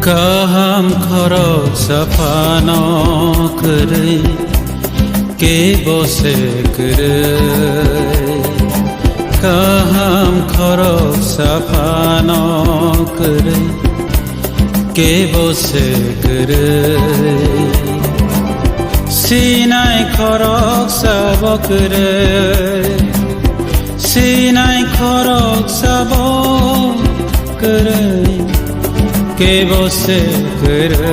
गाहाम खरक साफा नखरै के बसे गोरै गाहाम खरक साफा नखरै के बसे गोरै सिनाय खरक साब गोरै सिनाय खरक साब गोरै के बसे गोरै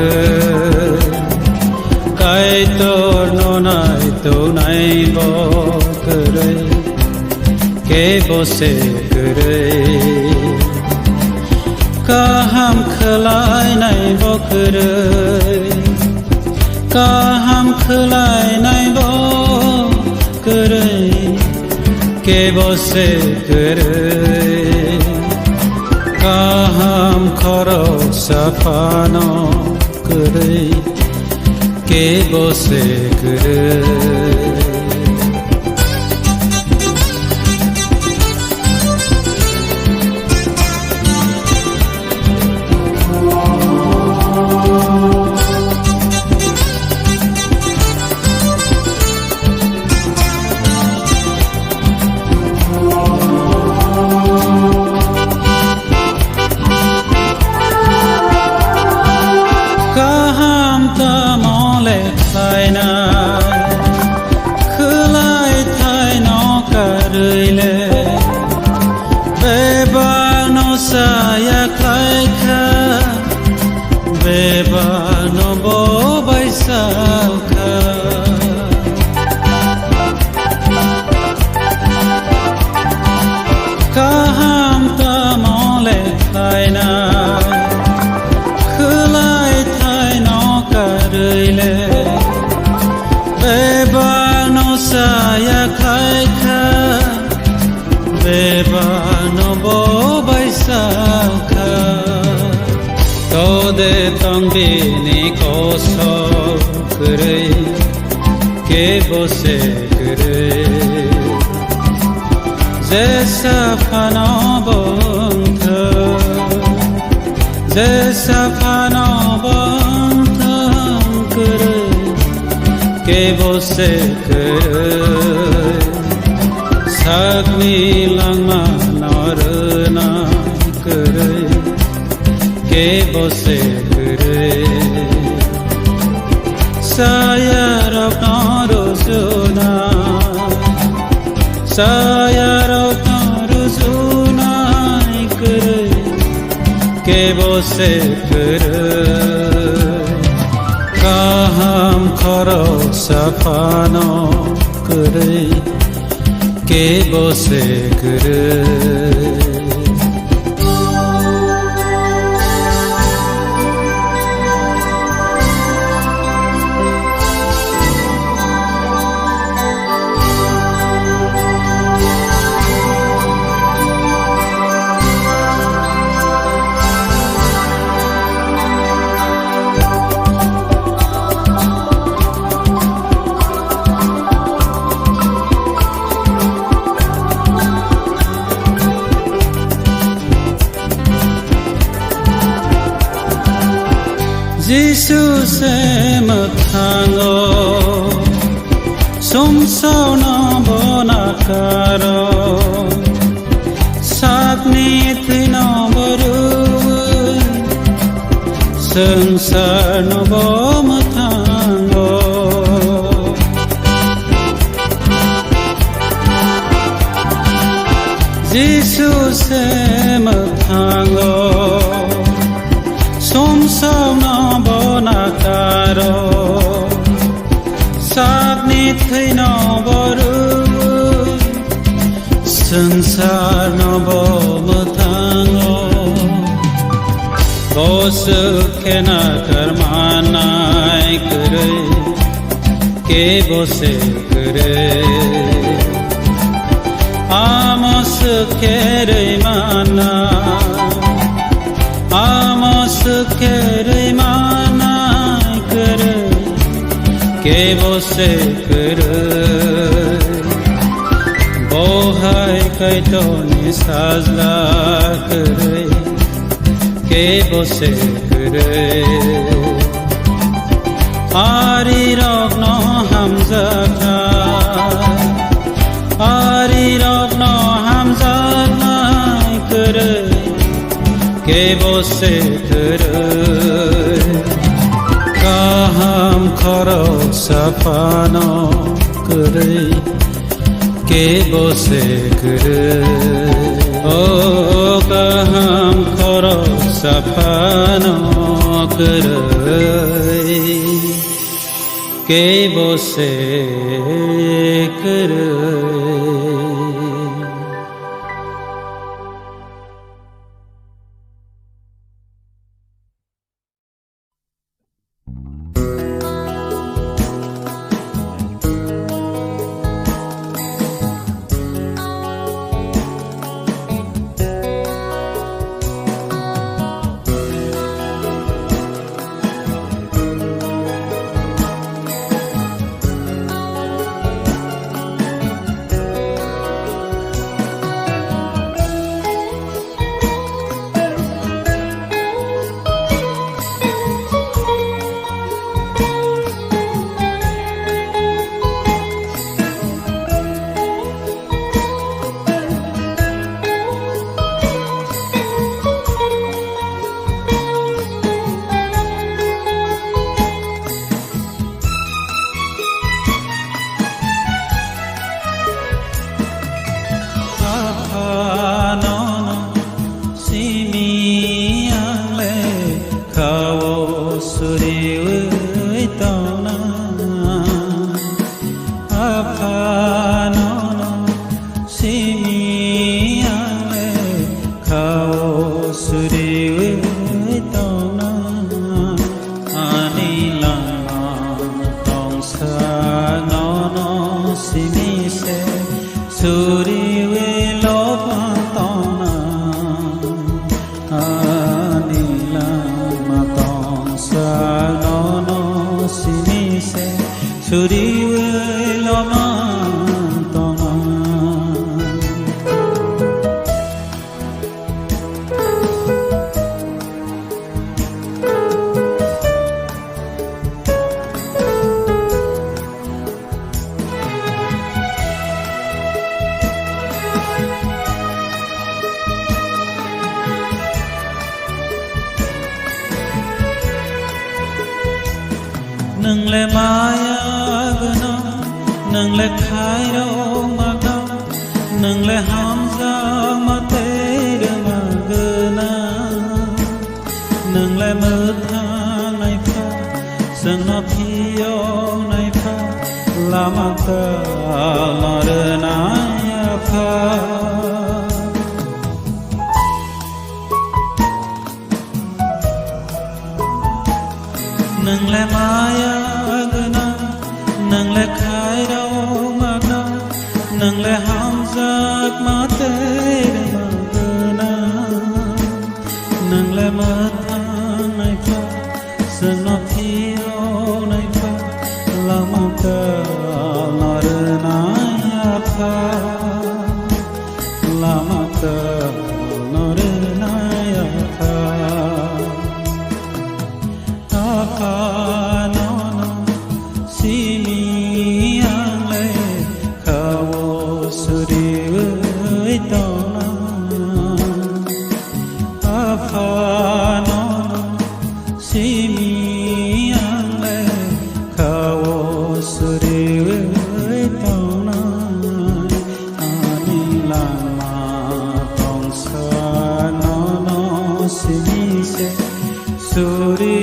कायतर ननाय तौनायब गोरै के बसे गोरै गाहाम खोलायनायब गोरै गाहाम खोलायनायब गोरै के बसे गोरै गाहाम खरक साफा नखरै के बसे गोरै गाहाम तमले थायनाय खोलाय थाय नखारैले बेबार नसाया खायखा बेबार नबबायसाखा गाहाम तमले थायनाय बेबार नसाया खायखा बेबार नबबायसाखा तदे तंबिनि कसम गोरै के बसे गोरै जे साफा नबंथ जे साफा नबंथ गोरै के बसे गोरै सागनि लांमा नरना गोरै के बसे गोरै सायाराव रुजुनाय गोरै के बसे गोरै गाहाम खरक साफा नखरै के बसे गोरै जिसु से मोथाङो समसाव नबनाकार साबनि थैनबरुय संसार नब मोथाङो जिसु से मोथाङो समसाव नबनाकार साबनि थैनबरुय संसार नब मोथाङो बसु खेनाकार मानाय गोरै के बसे गोरै आमस खेरै खेरै मानाय गोरै के बसे गोरै बहाय कायतनि साज्ला गोरै bose kere Ari rogno hamzaka Ari rogno hamzaka kere ke bose kere Kaham khorok sapano kere ke bose kere O kaham khorok sapano kere ke bose kere Nâng le maya gana nâng le khai ro ma ga nâng le hamza ma te re ma gana nâng le mơ tha nai pha sang no thio nai pha la ma ta la re na ya pha nâng le maya gana nâng le khai ro ma ga nâng le hamza ma te re ma gana nâng le ma tha nai pha sang no thio nai pha la ma ta la re na ya pha la ma ta la re na ya pha no no si mi ang le khawo suri oi to na pha no no si mi ang le khawo suri oi to na ani la ma tong sa no no si mi se suri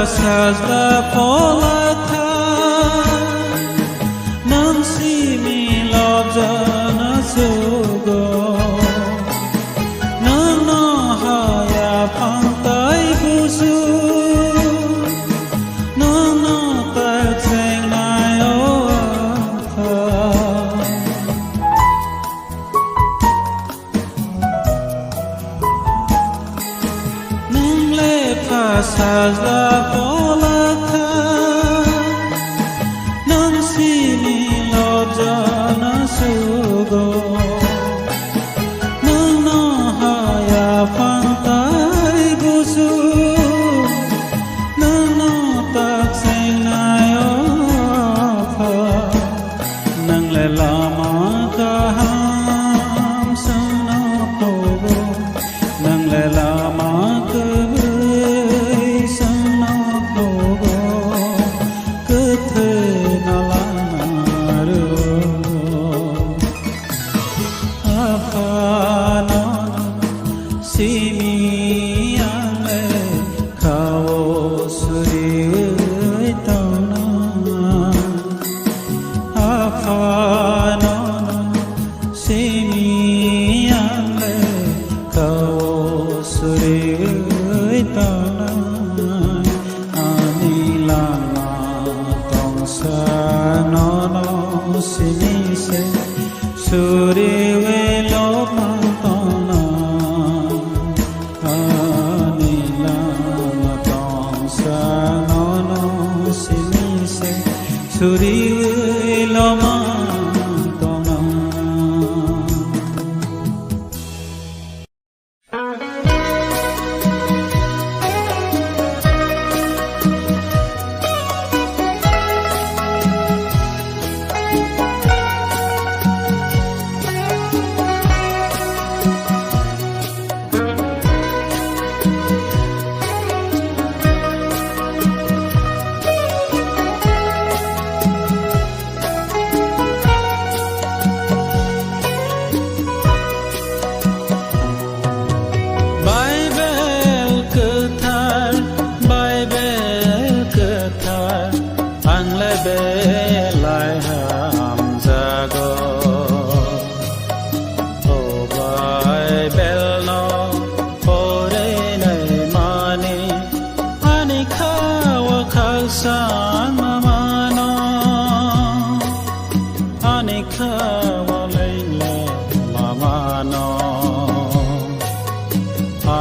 pasazla polata nang si mi lobja na sugo nang na haya phang tai busu nang na tai cheng nai o tha nang le pasazla polata nang si mi lobja na sugo nang na haya phang tai busu nang na tak sing nai o pha nang le lama ka ham sang na pogo nang le lama ka sang na pogo cơ thể na la na ro apa na si mi ang le khao suri ta na apa na si mi ang le khao suri ta na ani la na tong sa no no si mi se suri we lo ma ta na ani la na tong sa no no si mi se suri we lo ma ta na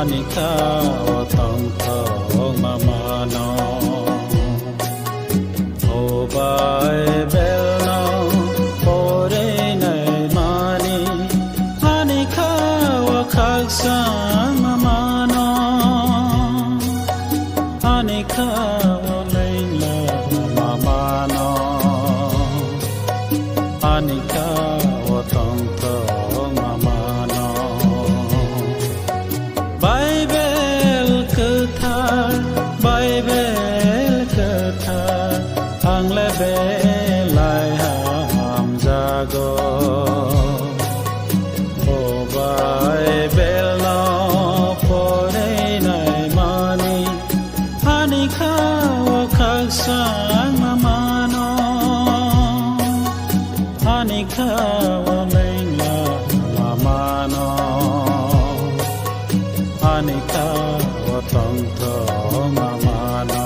Anika wa tong thong mama no o bai bel no pore nai mani anika wa khak sang mama no anika wa lein la mama no anika wa tong thong mama no Bible katha ang lebe lai ham jago o Bible no pore nai mani ani khawa khak sang mama no ani khawa lein la mama no Anika wa tong thong mama no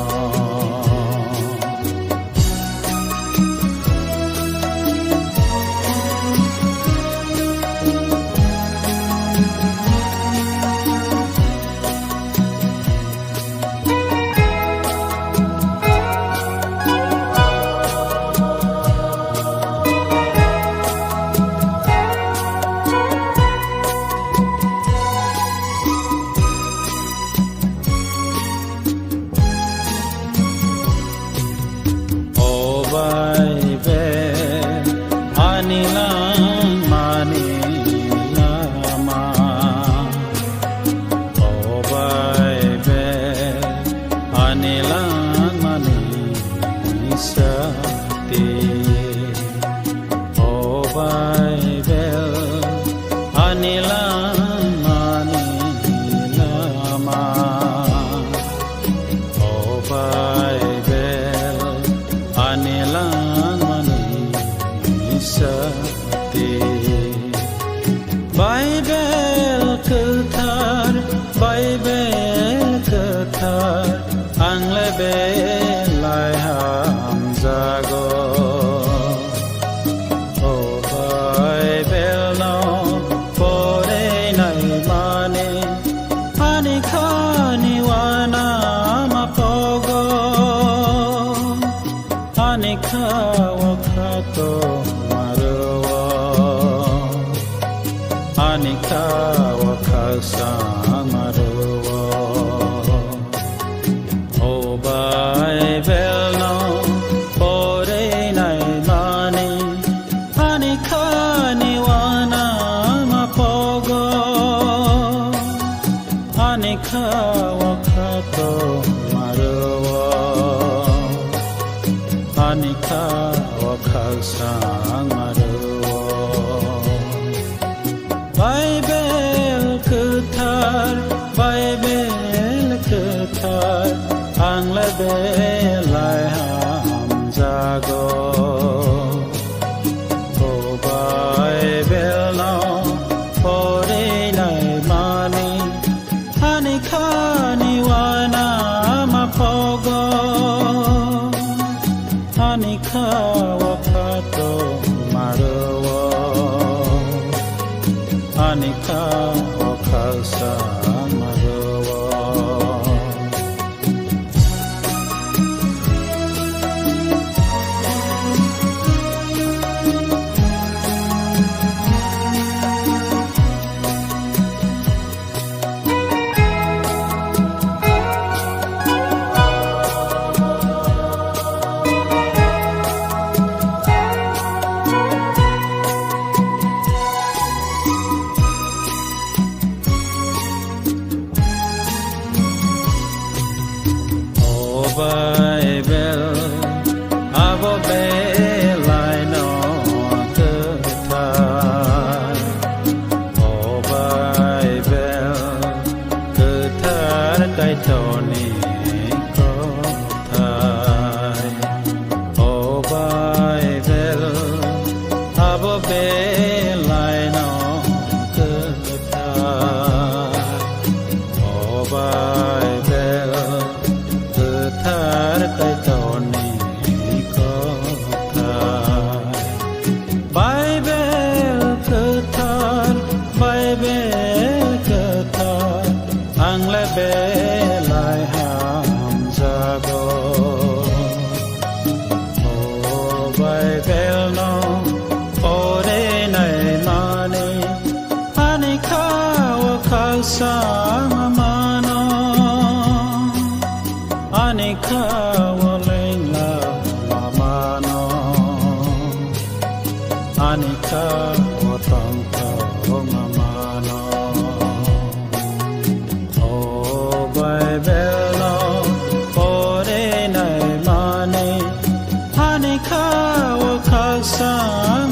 sang maruo o bai bel no pore nai mani ani khani wana ma pogo ani khawa khato maruo ani khawa khasang maruo Bible ketar ang lebe lai ham jago ko Bible no pore nai mani hani khani wana ma pogo hani khawa khato maruo Anika okasa maruo Bible abo belai no ketar Oh Bible ketar kai toni ko thai Oh Bible abo belai no ketar Oh Bible thar kai toni ko thai Bible ketar ang lebe lai ham jago Oh Bible no ore nai mani ani khawa khasang mano Anika walenga mamano Anika watangka mamano Oh Bible no pore nai mani Anika wakasa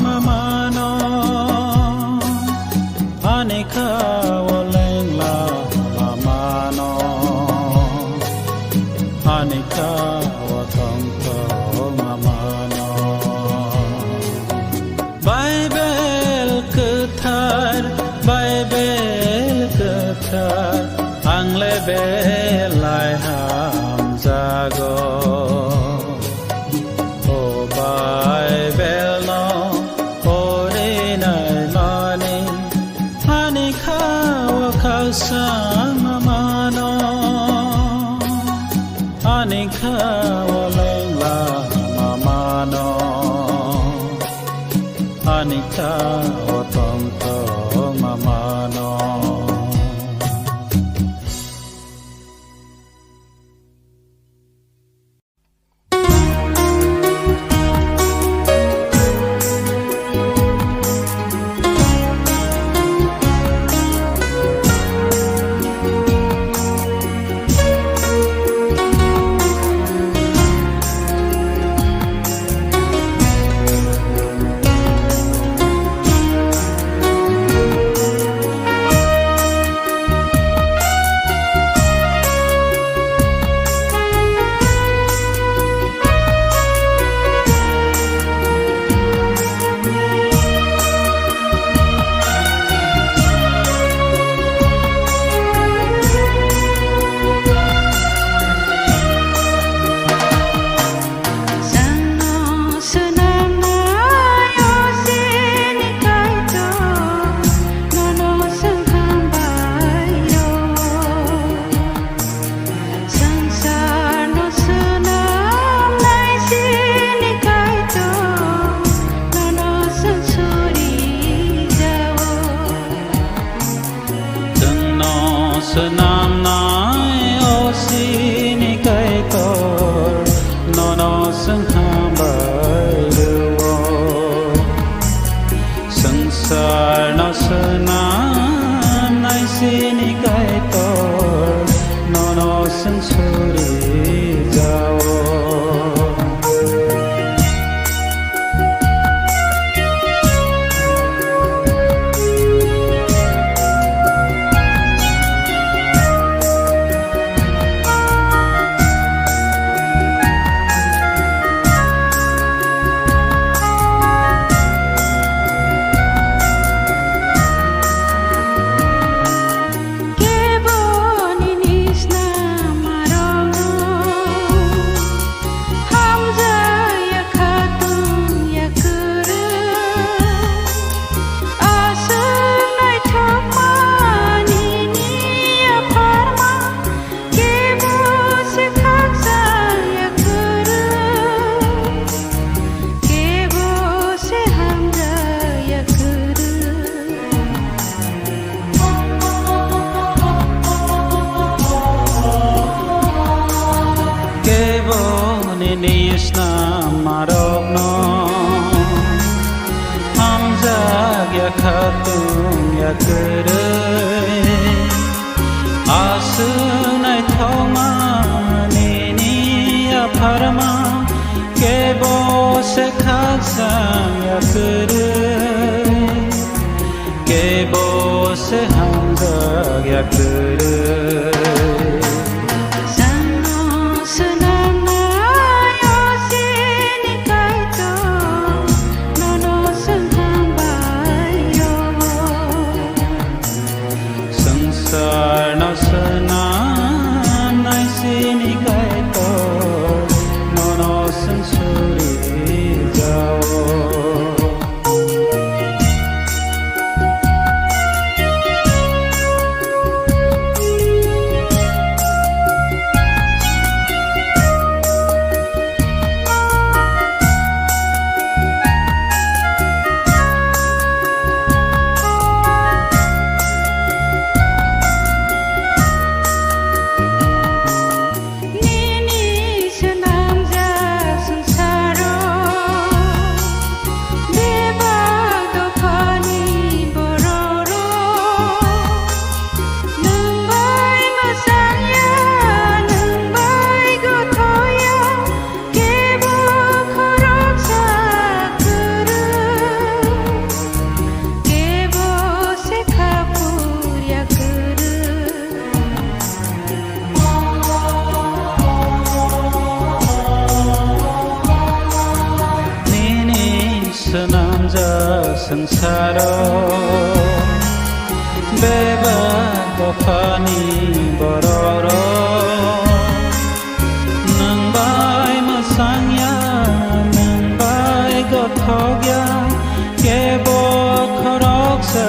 mamano Anika walenga mamano Anika watangka mamano Bible ketar ang lebe lai ham jago Oh Bible no pore nai mani Anika wakasa mamano Anika walenga mamano Anika watangka mamano senam nai osini kai tor nono sung hambai ruo sangsar no senam nai sini kai tor nono sung suri jao Nishna marogno hamzag ya khatum ya kere asunai thoma nini ya pharma kebo se khasam ya kere kebo se hamzag ya kere no senam nai sini kai tor nono sung suri jao senam ja sangsaro beba gopani bororo nang bai masangya nang bai gothogya kebo khorok sa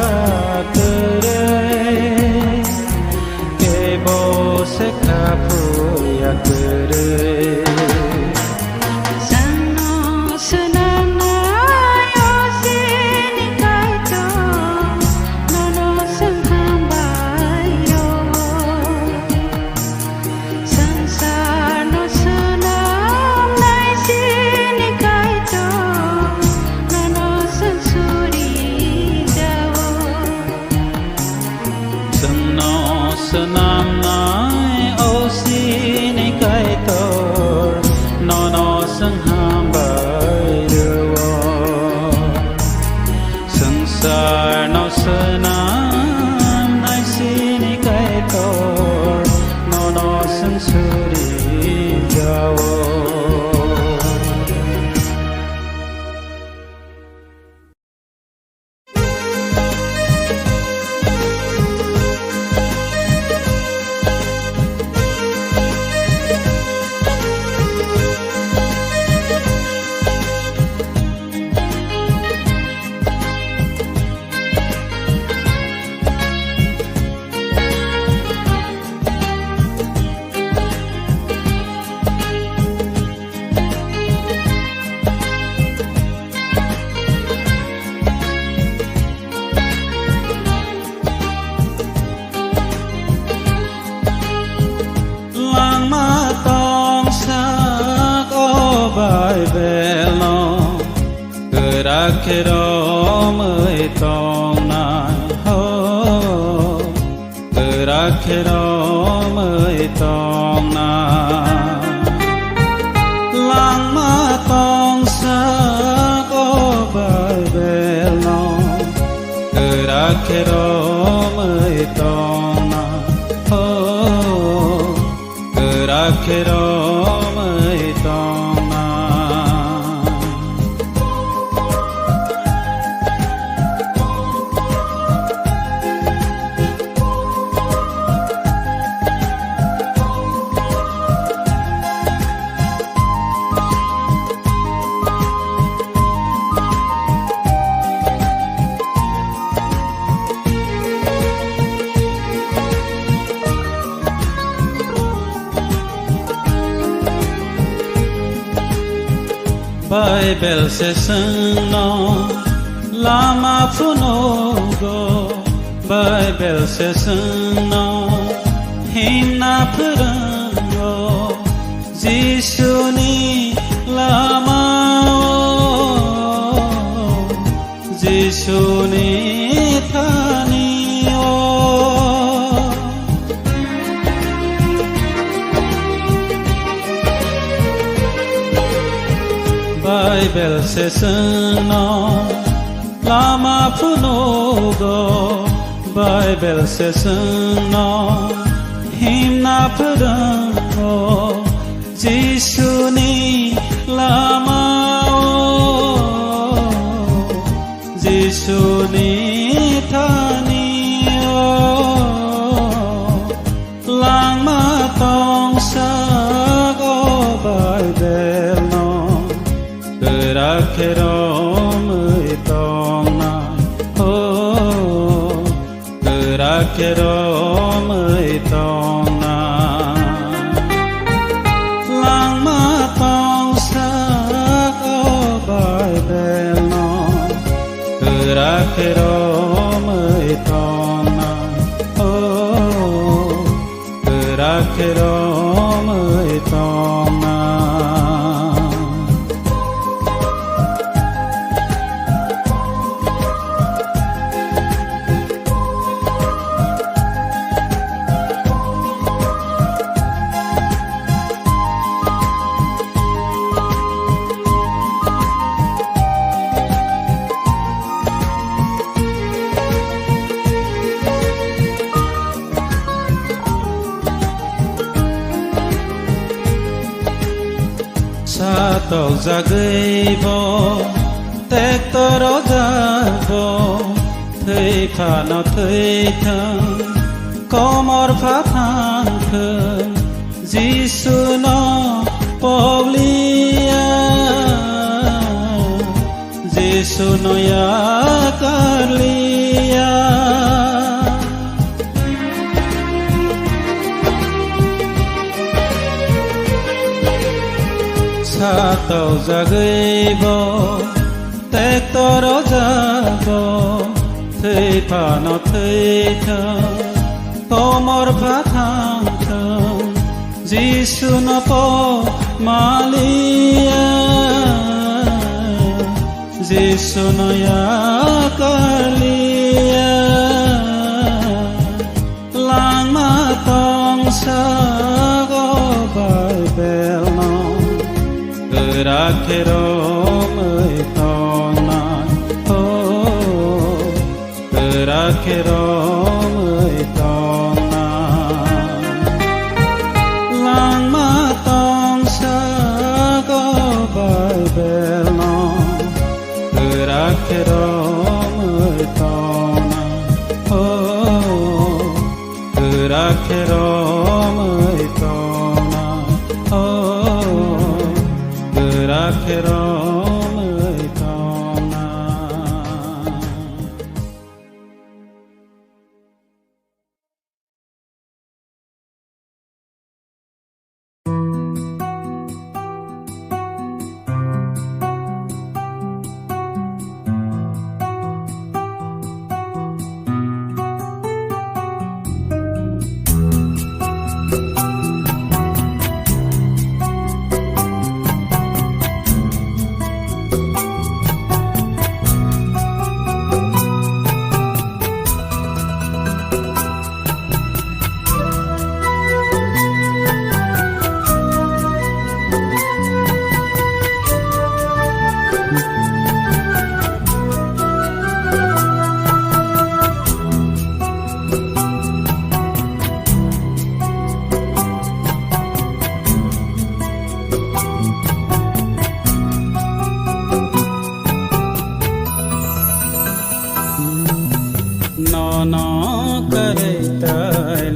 tere kebo se khapu ya tere senam nai osini kai tor गोराखेरोमै तंनाय हो गोराखेरोमै तंनाय langma tongsa gobai belno goraखेरोमै tंनाय हो गोराखेरोमै tंनाय Bible session no lama phuno go Bible session no himna phurango Jisuni lama Jisuni thani Bible session no lama phuno go Bible session no himna phurango Jisuni lama Jisuni thani langma tongsa go Bible no गोराखेरोमै तंनाय हो गोराखेरोमै तंनाय langma tongsa gobai belno गोराखेरोमै तंनाय हो गोराखेरोमै तंनाय Satok jagaibo tektoro jabo Theiphano theithang komor phathankhoi Jisuno poblia Jisuno yakarlia Satok jagaibo tektoro jabo Theiphano theithang komor phathankhoi Jisuno pomalia Jisuno yakarlia langma tongsa gobai belno गोराखेरोमै तंनाय हो गोराखेरोमै तंनाय langma tongsa gobai belno गोराखेरोमै तंनाय हो गोराखेरोमै तंनाय हो गोराखेरोमै तंनाय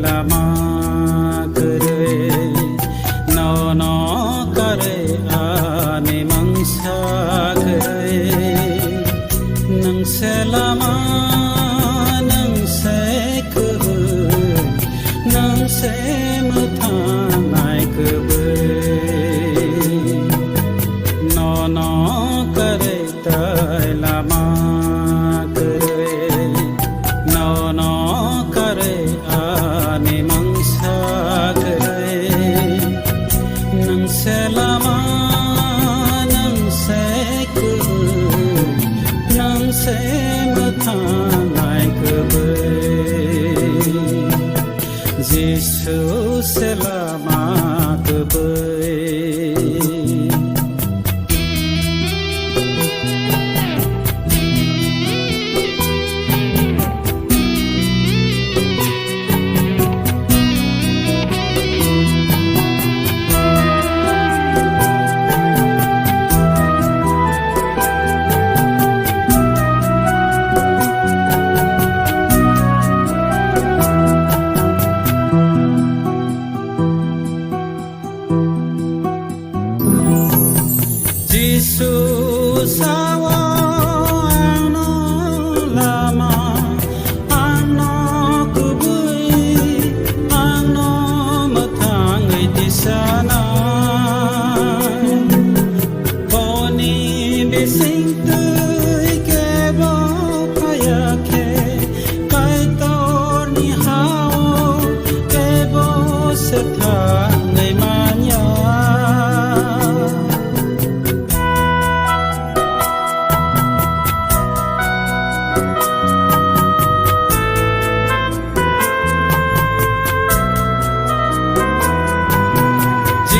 lama kere no no kare ani mangsa kere nang se lama nang se kebe nang se mutang nai kebe no no kare tai lama selama nang se ku nang se mathanai kebe Jisu selama kebe Jesus sawa ano lama ano kubui ano mathangai di sana boni bising tui ke bo phaya ke kai tor ni hao ke bo se tha ngai ma nya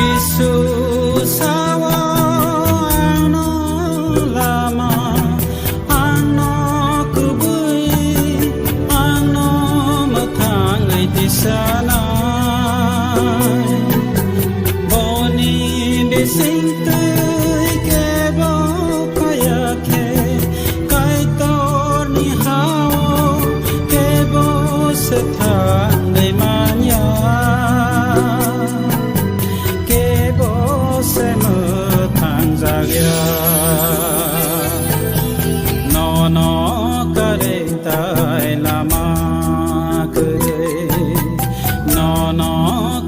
Jesus sawa ano lama ano kubui ano mathangai di sana boni bising tui ke bo phaya ke kai tor ni hao ke bo se tha ngai ma nya se mơ thang ra gya no no kare tai lama kare no no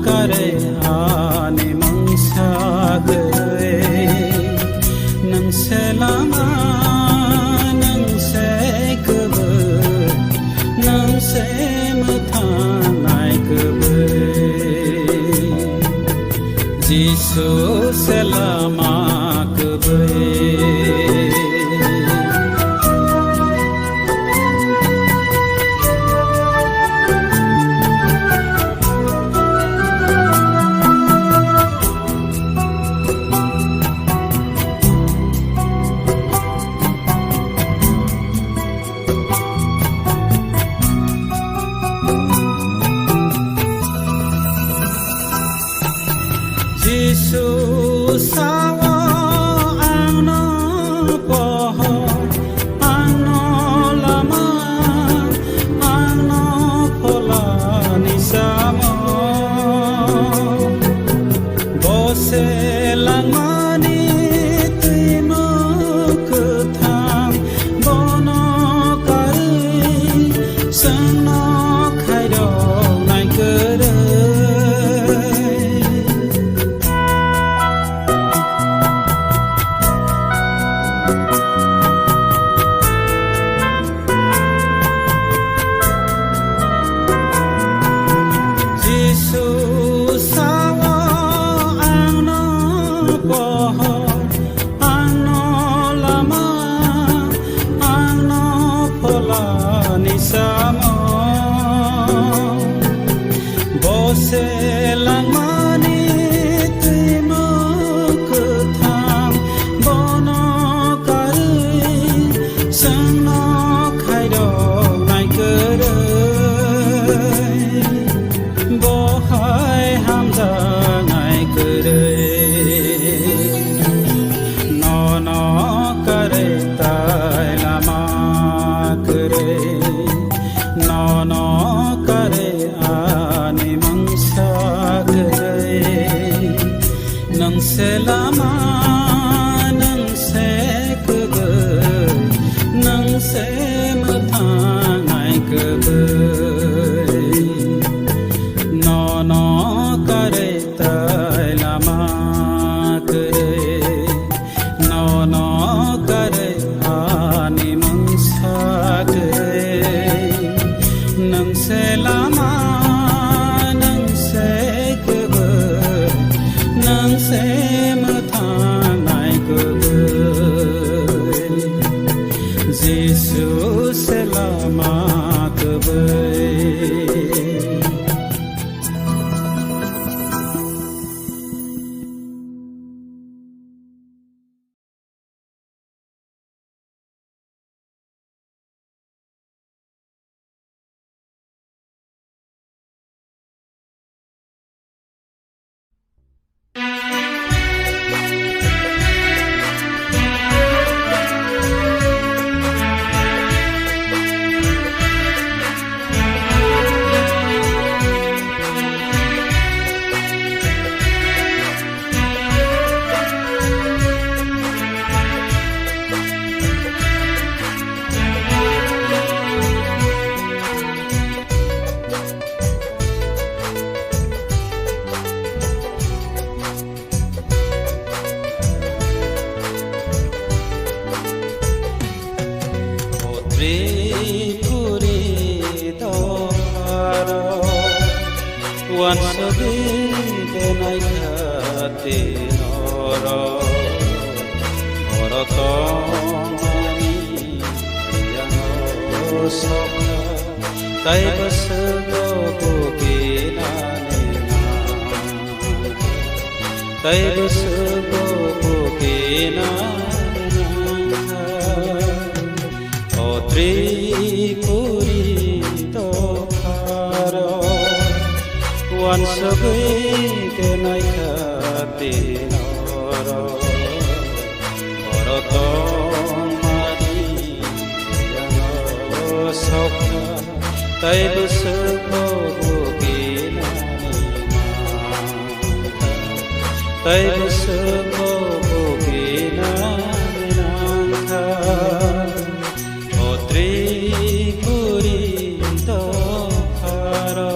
kare ani mangsa kare nang se lama nang se kebe nang se mơ thang nai kebe Jesus selama kebe Jesus sawa ano poho ano lama ano pola ni samo bose langmani timo kutham bono kari sano khaido nai kere Jesus sawa ano poho ano lama ano pola ni samo bose langmani timo kutham bono kari sano khaido nai kere bohai hamza ngai kere no no kare tai lama kere no no kare wansogi denai khate noro orotoni yano sokha tai basgo bukinane tai basgo bukinane otri puri to kharo wansogi denai khate noro orotoni yano sokha tai basgo bukinane tai basgo bukinane otri puri to kharo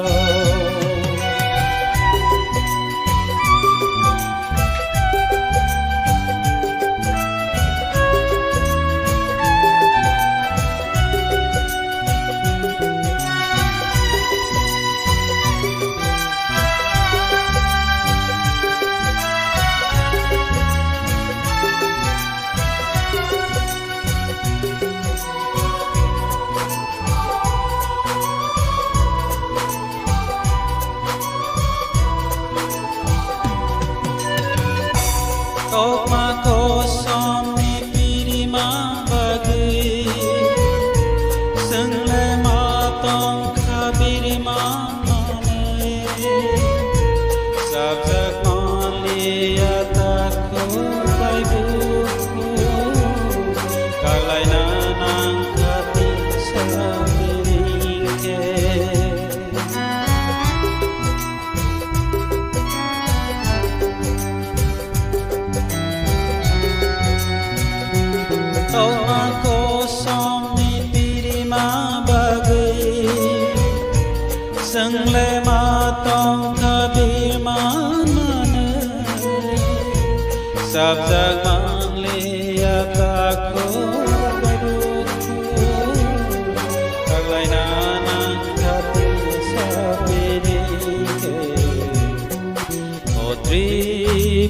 Toma kosong ni pirima bagi sengle matong kabirima mane sabjak malia takku bai buku kalai nanang kati sabiringke Toma kosong ni pirima bagi sengle matong kabirima mane sabjak manglia takku baduku kalai nanang kati sabiringke otri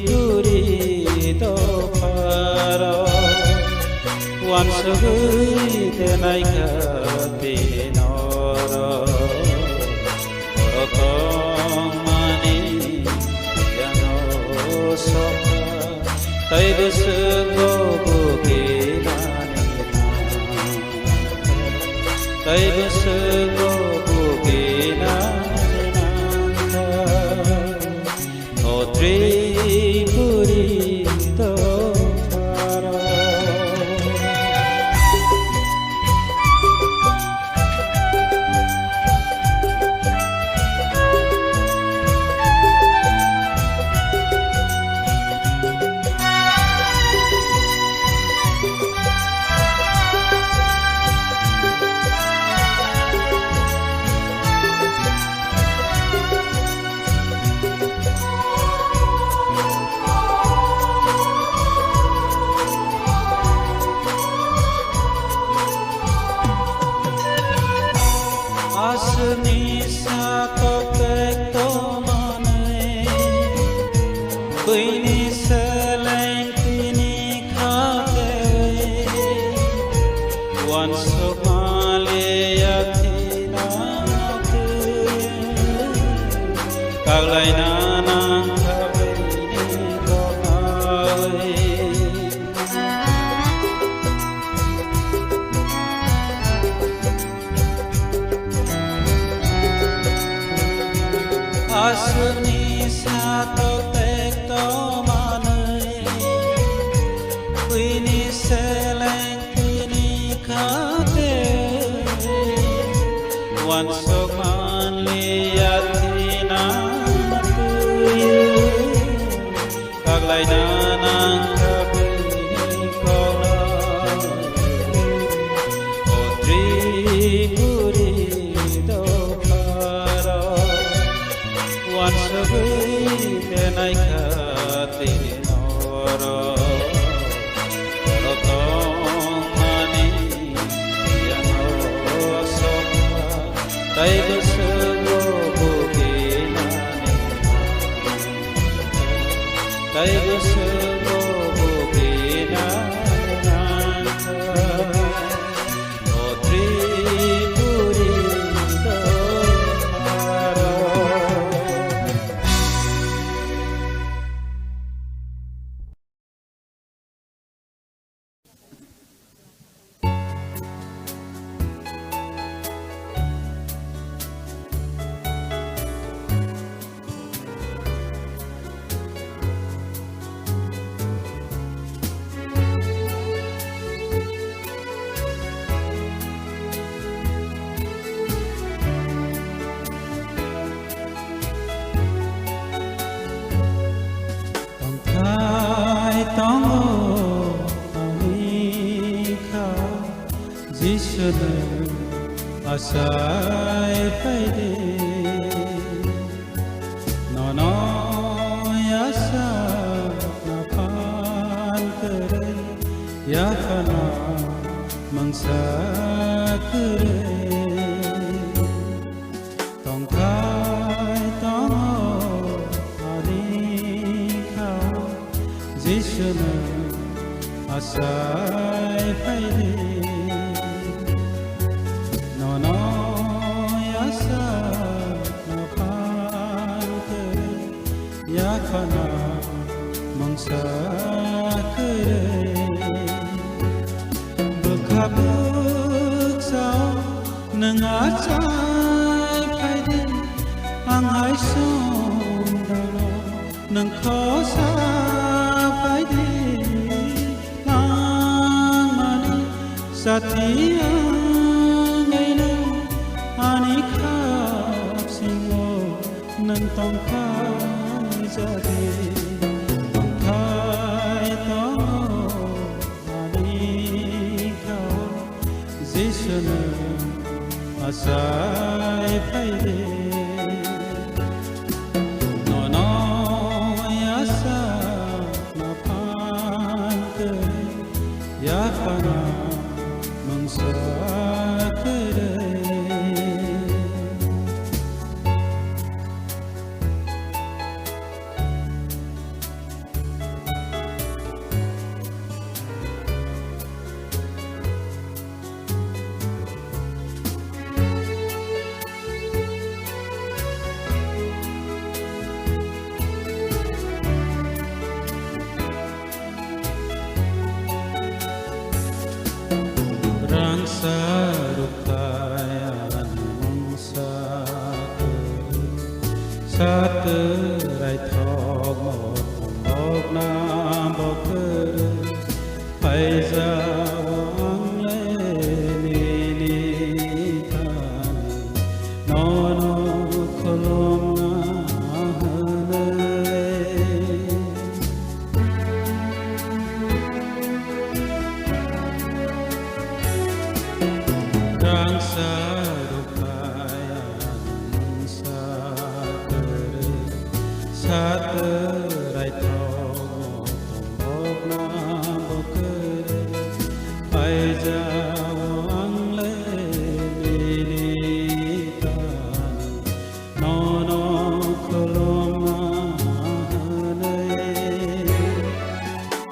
puri to kharo wansogi denai khate noro orotoni yano sokha tai basgo bukinane tai basgo bukinane otri puri to kharo asni sakopek to mane kuini seleng tini khate wansok male yathina tu kalai nanang kabini kokai asni satopek to mane kuini seleng tini khate wansok male yathina tu kalai nanang kabini kokai otri puri to kharo wansogi denai khate noro orotoni yano sokha tai basgo bukinane tay gosogo bukina nanta o Tripuri Haro. Asai paide nono yasa napan kere ya kana mangsa kere tong kai tong ani khao jishna asai paide yakana mangsa kere bekabuk sao nangacai paide anghai som dalo nang khosa paide nang mani satia ngaina ani khap singo nang tong kha jadi bangkai tau ani kau zisana asai paide nono yasa napan kere ya kana mangsa kere. Sarukayan mangsa saterai thok một một nam bọc phải ra vắng lên đi tan nó kolom na Rang sarukayan mangsa saterai thok một nam bọc phải ra vắng lên đi tan nó kolom na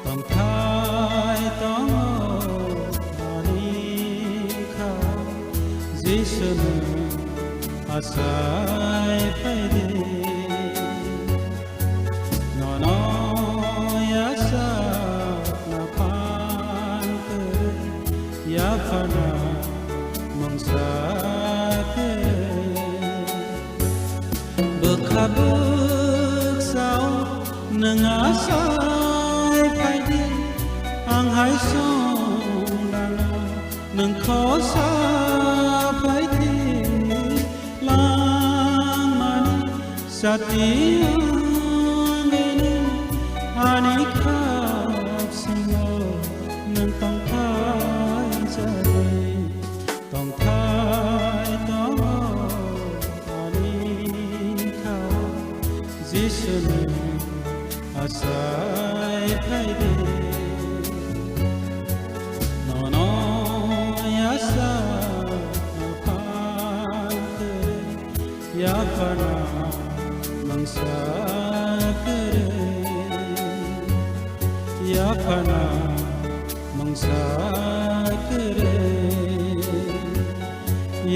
tong thai tong Jishna asai paide nono yasa napan kere ya kana mangsa kere bekabuk sao nangasai paide anghai som dana nang khosa paide lang mani satia ngene ani khap singo nang tong khai jare tong khai tong ani khao jishna asai paide nono yasa ya kana mangsa kere Yafana mangsakere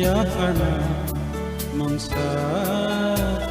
Yafana mangsakere